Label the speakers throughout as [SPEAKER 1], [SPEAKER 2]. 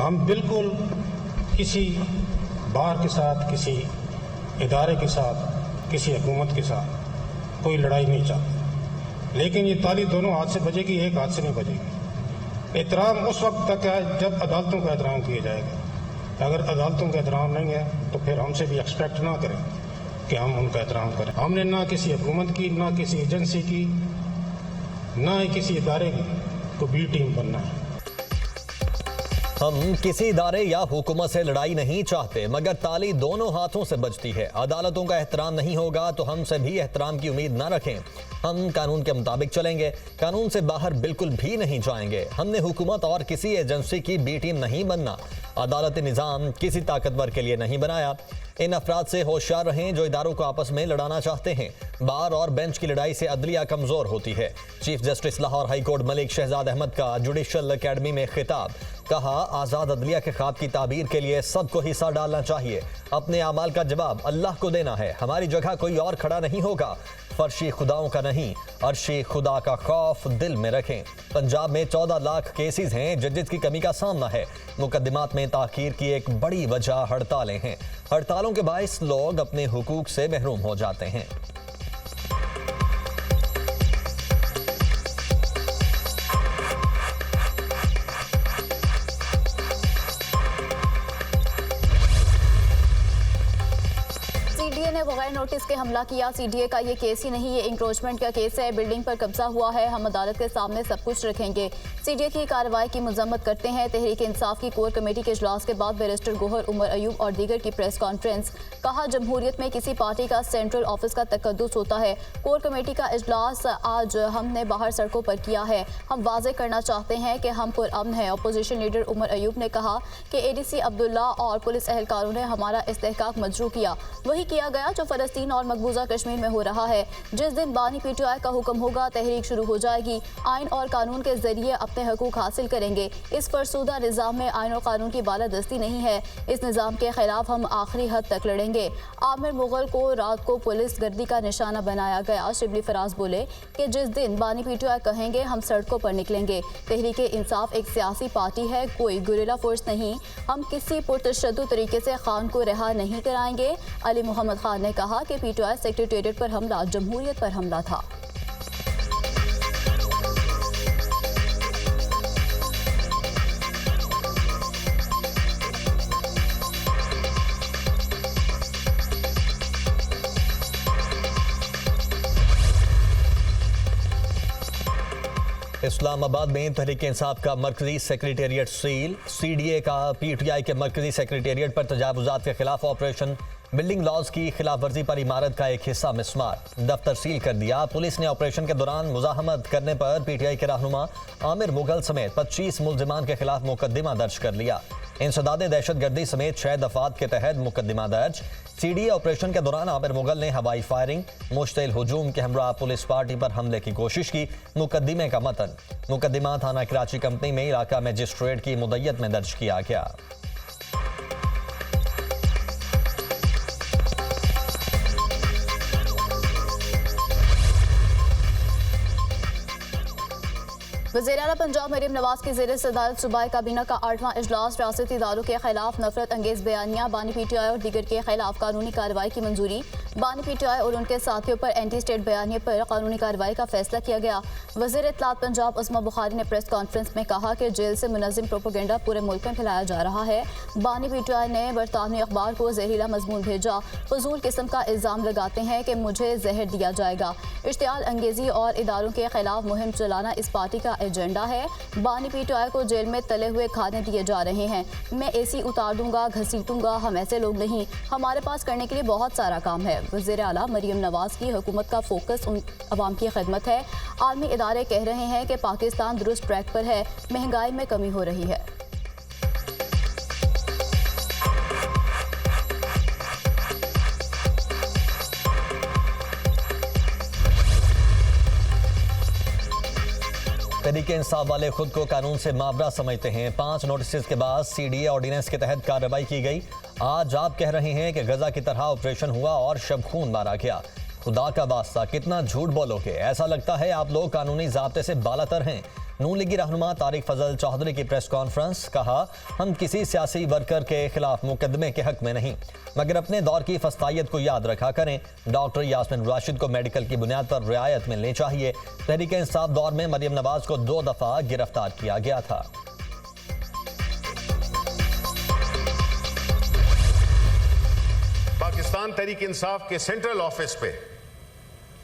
[SPEAKER 1] हम बिल्कुल किसी बार के साथ, किसी इदारे के साथ, किसी हुकूमत के साथ कोई लड़ाई नहीं चाहते, लेकिन ये ताली दोनों हाथ से बजेगी, एक हाथ से नहीं बजेगी। एहतराम उस वक्त तक है जब अदालतों का एहतराम किया जाएगा। अगर अदालतों का एहतराम नहीं है तो फिर हमसे भी एक्सपेक्ट ना करें कि हम उनका एहतराम करें। हमने ना किसी हुकूमत की, ना किसी एजेंसी की, ना ही किसी इदारे की को बी टीम बनना है।
[SPEAKER 2] हम किसी इदारे या हुकूमत से लड़ाई नहीं चाहते, मगर ताली दोनों हाथों से बजती है। अदालतों का एहतराम नहीं होगा तो हमसे भी एहतराम की उम्मीद न रखें। हम कानून के मुताबिक चलेंगे, कानून से बाहर बिल्कुल भी नहीं जाएंगे। हमने हुकूमत और किसी एजेंसी की बी टीम नहीं बनना। अदालती निज़ाम किसी ताकतवर के लिए नहीं बनाया। इन अफराद से होशियार रहें जो इदारों को आपस में लड़ाना चाहते हैं। बार और बेंच की लड़ाई से अदलिया कमजोर होती है। Chief justice Lahore high court Malik Shahzad Ahmad का जुडिशल अकेडमी में खिताब। कहा, आज़ाद अदलिया के ख्वाब की ताबीर के लिए सबको हिस्सा डालना चाहिए। अपने अमाल का जवाब अल्लाह को देना है। हमारी जगह कोई और खड़ा नहीं होगा। फर्शी खुदाओं का नहीं, अर्शी खुदा का खौफ दिल में रखें। पंजाब में 14 लाख केसेस हैं। जजेस की कमी का सामना है। मुकदमात में ताखीर की एक बड़ी वजह हड़तालें हैं। हड़तालों के बायस लोग अपने हुकूक से महरूम हो जाते हैं।
[SPEAKER 3] सीडीए ने बगैर नोटिस के हमला किया। सीडीए का ये केस ही नहीं, ये इंक्रोचमेंट का केस है। बिल्डिंग पर कब्जा हुआ है। हम अदालत के सामने सब कुछ रखेंगे। सीडीए की कार्रवाई की मजम्मत करते हैं। तहरीक इंसाफ की कोर कमेटी के इजलास के बाद बैरिस्टर गोहर उमर अयूब और दीगर की प्रेस कॉन्फ्रेंस। कहा, जमहूरियत में किसी पार्टी का सेंट्रल ऑफिस का तकद्दुस होता है। कोर कमेटी का इजलास आज हमने बाहर सड़कों पर किया है। हम वाजे करना चाहते हैं कि हम पुरअमन हैं। अपोजिशन लीडर उमर अयूब ने कहा कि एडीसी अब्दुल्ला और पुलिस एहलकारों ने हमारा इस्तेहकाक मजरू किया। वही किया गया जो फ़लस्तीन और मकबूजा कश्मीर में हो रहा है। जिस दिन बानी पीटीआई का हुक्म होगा, तहरीक शुरू हो जाएगी। आइन और कानून के जरिए अपने हकूक हासिल करेंगे। इस फरसूदा निज़ाम में आइन और कानून की बालादस्ती नहीं है। इस निज़ाम के खिलाफ हम आखिरी हद तक लड़ेंगे। आमिर मुगल को रात को पुलिस गर्दी का निशाना बनाया गया। शिबली फराज बोले कि जिस दिन बानी पीटीआई कहेंगे हम सड़कों पर निकलेंगे। तहरीक इंसाफ एक सियासी पार्टी है, कोई गुरिल्ला फोर्स नहीं। हम किसी पुरतशद्दुद तरीके से खान को रिहा नहीं कराएंगे। अली मोहम्मद खान ने कहा कि पीटीआई सेक्रेटेरिएट पर हमला जमहूरियत पर हमला था।
[SPEAKER 2] इस्लामाबाद में तहरीक इंसाफ का मरकजी सेक्रेटेरिएट सील। सीडीए का पीटीआई के मरकजी सेक्रेटेरिएट पर तजावुजात के खिलाफ ऑपरेशन। बिल्डिंग लॉज की खिलाफ वर्जी पर इमारत का एक हिस्सा मिस्मार, दफ्तर सील कर दिया। पुलिस ने ऑपरेशन के दौरान मुजाहमत करने पर पीटीआई के रहनुमा आमिर मुगल समेत 25 मुल्जिमान के खिलाफ मुकदमा दर्ज कर लिया। इंसदादे दहशतगर्दी समेत 6 दफात के तहत मुकदमा दर्ज। सीडीए ऑपरेशन के दौरान आमिर मुगल ने हवाई फायरिंग, मुश्तिल हुजूम के हमरा पुलिस पार्टी पर हमले की कोशिश की। मुकदमे का मतन मुकदमा थाना कराची कंपनी में इलाका मजिस्ट्रेट की मुद्दत में दर्ज किया गया।
[SPEAKER 3] वज़ीर-ए-आला पंजाब मरीम नवाज की ज़ेर सदारत सूबाई काबीना का 8वां इजलास। रियासती इदारों के खिलाफ नफरत अंगेज बयानियाँ, बानी पीटीआई और दीगर के खिलाफ कानूनी कार्रवाई की मंजूरी। बानी पीटीआई और उनके साथियों पर एंटी स्टेट बयानिए पर कानूनी कार्रवाई का फैसला किया गया। वज़ीर इत्तलात पंजाब अस्मा बुखारी ने प्रेस कॉन्फ्रेंस में कहा कि जेल से मुनज़्ज़म प्रोपेगेंडा पूरे मुल्क में फैलाया जा रहा है। बानी पीटीआई ने बरतानवी अखबार को जहरीला मजमून भेजा। फजूल किस्म का इल्ज़ाम लगाते हैं कि मुझे जहर दिया जाएगा। इश्तियाल अंगेजी और इदारों के खिलाफ मुहिम चलाना इस पार्टी का एजेंडा है। बानी पीटीआई को जेल में तले हुए खाने दिए जा रहे हैं। मैं एसी उतार दूंगा, घसीटूंगा, हम ऐसे लोग नहीं। हमारे पास करने के लिए बहुत सारा काम है। वज़ीर आला मरीम नवाज की हुकूमत का फोकस उन अवाम की खिदमत है। आलमी इदारे कह रहे हैं कि पाकिस्तान दुरुस्त ट्रैक पर है, महंगाई में कमी हो रही है।
[SPEAKER 2] तहरीक इंसाफ वाले खुद को कानून से मावरा समझते हैं। 5 नोटिस के बाद सीडीए ऑर्डिनेंस के तहत कार्रवाई की गई। आज आप कह रहे हैं कि गजा की तरह ऑपरेशन हुआ और शब खून मारा गया। खुदा का वास्ता कितना झूठ बोलोगे। ऐसा लगता है आप लोग कानूनी ज़ाब्ते से बालातर हैं। नून लीगी रहनुमा तारिक फजल चौधरी की प्रेस कॉन्फ्रेंस, कहा हम किसी सियासी वर्कर के खिलाफ मुकदमे के हक में नहीं, मगर अपने दौर की फस्तायत को याद रखा करें। डॉक्टर यास्मीन राशिद को मेडिकल की बुनियाद पर रियायत मिलनी चाहिए। तहरीक इंसाफ दौर में मरियम नवाज को 2 दफा गिरफ्तार किया गया था।
[SPEAKER 4] पाकिस्तान तहरीक इंसाफ के सेंट्रल ऑफिस पे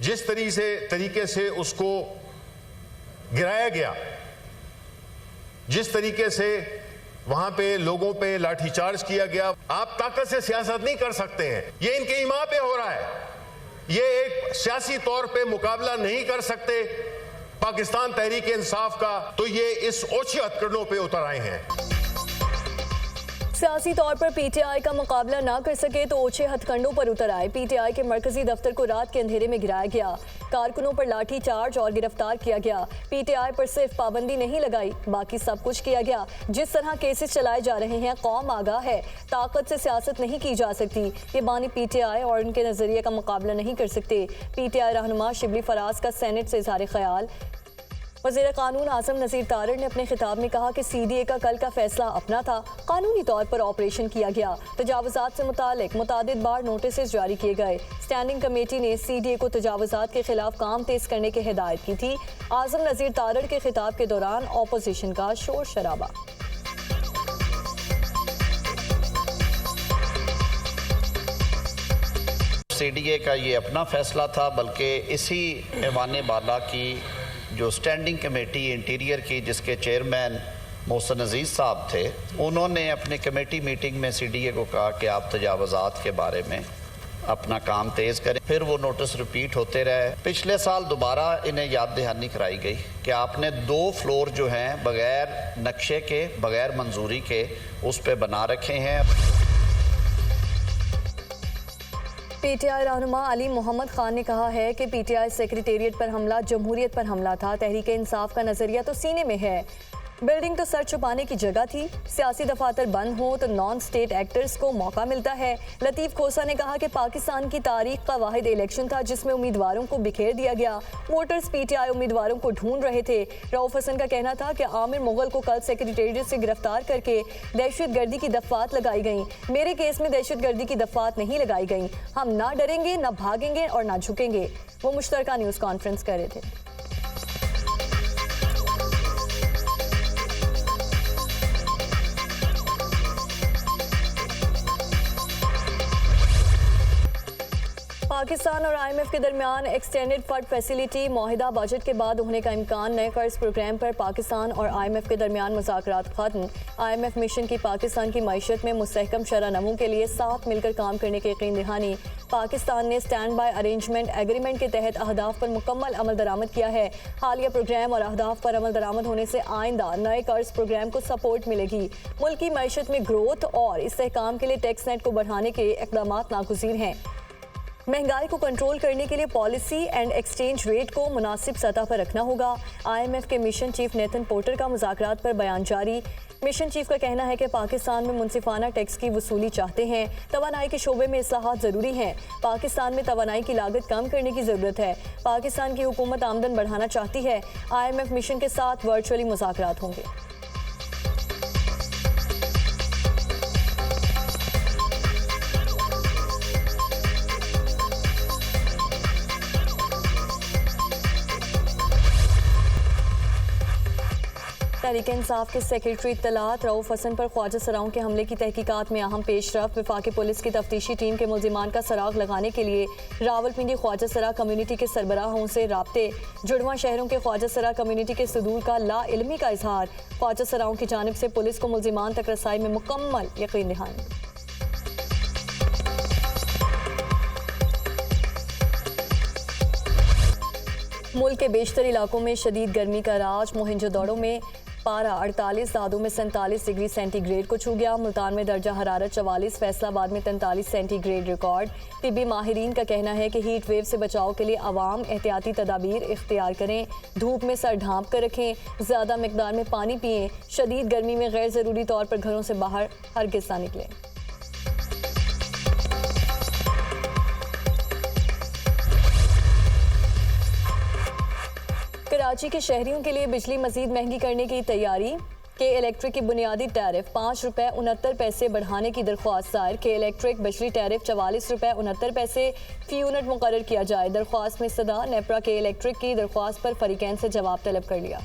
[SPEAKER 4] जिस तरीके से उसको गिराया गया, जिस तरीके से वहां पे लोगों पे लाठीचार्ज किया गया, आप ताकत से सियासत नहीं कर सकते हैं। ये इनके ईमा पे हो रहा है। ये एक सियासी तौर पे मुकाबला नहीं कर सकते पाकिस्तान तहरीक इंसाफ का, तो ये इस ओछे हथकंडों पे उतर आए हैं।
[SPEAKER 5] सियासी तौर पर पीटीआई का मुकाबला ना कर सके तो ओछे हथकंडों पर उतर आए। पीटीआई के मरकजी दफ्तर को रात के अंधेरे में गिराया गया, कारकुनों पर लाठी चार्ज और गिरफ्तार किया गया। पीटीआई पर सिर्फ पाबंदी नहीं लगाई, बाकी सब कुछ किया गया। जिस तरह केसेस चलाए जा रहे हैं, कौम आगाह है, ताकत से सियासत नहीं की जा सकती। ये बानी पीटीआई और उनके नजरिए का मुकाबला नहीं कर सकते। पीटीआई रहनुमा शिबली फराज का सेनेट से इजहार ख्याल। वज़ीर कानून आज़म नज़ीर तारड़ ने अपने खिताब में कहा कि सीडीए का कल का फैसला अपना था, कानूनी तौर पर ऑपरेशन किया गया। तजावुज़ात से मुतालिक बार नोटिस जारी किए गए। स्टैंडिंग कमेटी ने सीडीए को तजावुज़ात के खिलाफ काम तेज करने की हिदायत की थी। आज़म नज़ीर तारड़ के खिताब के दौरान ऑपोजिशन का शोर शराबा।
[SPEAKER 6] सीडीए का ये अपना फैसला था, बल्कि इसी ऐवान बाला की जो स्टैंडिंग कमेटी इंटीरियर की, जिसके चेयरमैन मोहसिन अजीज साहब थे, उन्होंने अपने कमेटी मीटिंग में सीडीए को कहा कि आप तजावुज़ात के बारे में अपना काम तेज़ करें। फिर वो नोटिस रिपीट होते रहे। पिछले साल दोबारा इन्हें याद दहानी कराई गई कि आपने 2 फ्लोर जो हैं बगैर नक्शे के, बगैर मंजूरी के उस पर बना रखे हैं।
[SPEAKER 5] पीटीआई रहनुमा अली मोहम्मद खान ने कहा है कि पीटीआई सेक्रेटेरिएट पर हमला जमहूरियत पर हमला था। तहरीक इंसाफ का नजरिया तो सीने में है, बिल्डिंग तो सर छुपाने की जगह थी। सियासी दफातर बंद हो तो नॉन स्टेट एक्टर्स को मौका मिलता है। लतीफ़ खोसा ने कहा कि पाकिस्तान की तारीख का वाहिद इलेक्शन था जिसमें उम्मीदवारों को बिखेर दिया गया। वोटर्स पीटीआई उम्मीदवारों को ढूंढ रहे थे। रऊफ हसन का कहना था कि आमिर मुगल को कल सेक्रेटेरिएट से गिरफ्तार करके दहशत गर्दी की दफात लगाई गई। मेरे केस में दहशत गर्दी की दफात नहीं लगाई गई। हम ना डरेंगे, ना भागेंगे और ना झुकेंगे। वो मुश्तरका न्यूज़ कॉन्फ्रेंस कर रहे थे। पाकिस्तान और आईएमएफ के दरमियान एक्सटेंडेड फंड फैसिलिटी मुआहिदा बजट के बाद होने का इम्कान। नए कर्ज प्रोग्राम पर पाकिस्तान और आईएमएफ के दरमियान मुज़ाकरात खत्म। आईएमएफ मिशन की पाकिस्तान की मईशत में मुस्तहकम शरह नमू के लिए साथ मिलकर काम करने की यकीन दहानी। पाकिस्तान ने स्टैंड बाय अरेंजमेंट एग्रीमेंट के तहत अहदाफ पर मुकम्मल अमल दरामद किया है। हालिया प्रोग्राम और अहदाफ पर अमल दरामद होने से आइंदा नए कर्ज प्रोग्राम को सपोर्ट मिलेगी। मुल्क की मईशत में ग्रोथ और इस्तेहकाम के लिए टैक्स नेट को बढ़ाने के इक़दाम नागुज़ीर हैं। महंगाई को कंट्रोल करने के लिए पॉलिसी एंड एक्सचेंज रेट को मुनासिब सतह पर रखना होगा। आईएमएफ के मिशन चीफ नेथन पोर्टर का मुज़ाकरात पर बयान जारी। मिशन चीफ का कहना है कि पाकिस्तान में मुनसिफाना टैक्स की वसूली चाहते हैं। तवानाई के शोबे में इस्लाहात ज़रूरी हैं। पाकिस्तान में तवानाई की लागत कम करने की ज़रूरत है। पाकिस्तान की हुकूमत आमदन बढ़ाना चाहती है। आईएमएफ मिशन के साथ वर्चुअली मुज़ाकरात होंगे। तहरीक इंसाफ के सेक्रेटरी इत्तलात रऊफ हसन पर ख्वाजा सराओं के हमले की तहकीकात में अहम पेशरफ। वफाकी पुलिस की तफ्तीशी टीम के मुल्जिमान का सराग लगाने के लिए रावलपिंडी ख्वाजा सरा कम्युनिटी के सरबराहों से राब्ते। जुड़वा शहरों के ख्वाजा सरा कम्युनिटी के सदूर का ला इल्मी का इजहार। ख्वाजा सराओं की जानिब से पुलिस को मुल्जिमान तक रसाई में मुकम्मल यकीन दहानी। मुल्क के बेशतर इलाकों में शदीद गर्मी का राज। मोहिंजोदड़ो में पारा 48, दादू में 47 डिग्री सेंटीग्रेड को छू गया। मुल्तान में दर्जा हरारत 44, फैसलाबाद में 43 सेंटीग्रेड रिकॉर्ड। तिब्बी माहिरीन का कहना है कि हीट वेव से बचाव के लिए आवाम एहतियाती तदाबीर इख्तियार करें। धूप में सर ढांप कर रखें, ज़्यादा मकदार में पानी पिएं। शदीद गर्मी में गैर ज़रूरी तौर पर घरों से बाहर हरगिज़ ना निकलें। कराची के शहरियों के लिए बिजली मजीद महंगी करने की तैयारी। के इलेक्ट्रिक की बुनियादी टैरिफ 5 रुपये 69 पैसे बढ़ाने की दरख्वास्त दायर। के इलेक्ट्रिक बिजली टैरिफ 44 रुपये 69 पैसे फी यूनिट मुकर्रर किया जाए। दरख्वास्त में सदा नेपरा के इलेक्ट्रिक की दरख्वास्त पर फरीकैन से जवाब तलब कर लिया।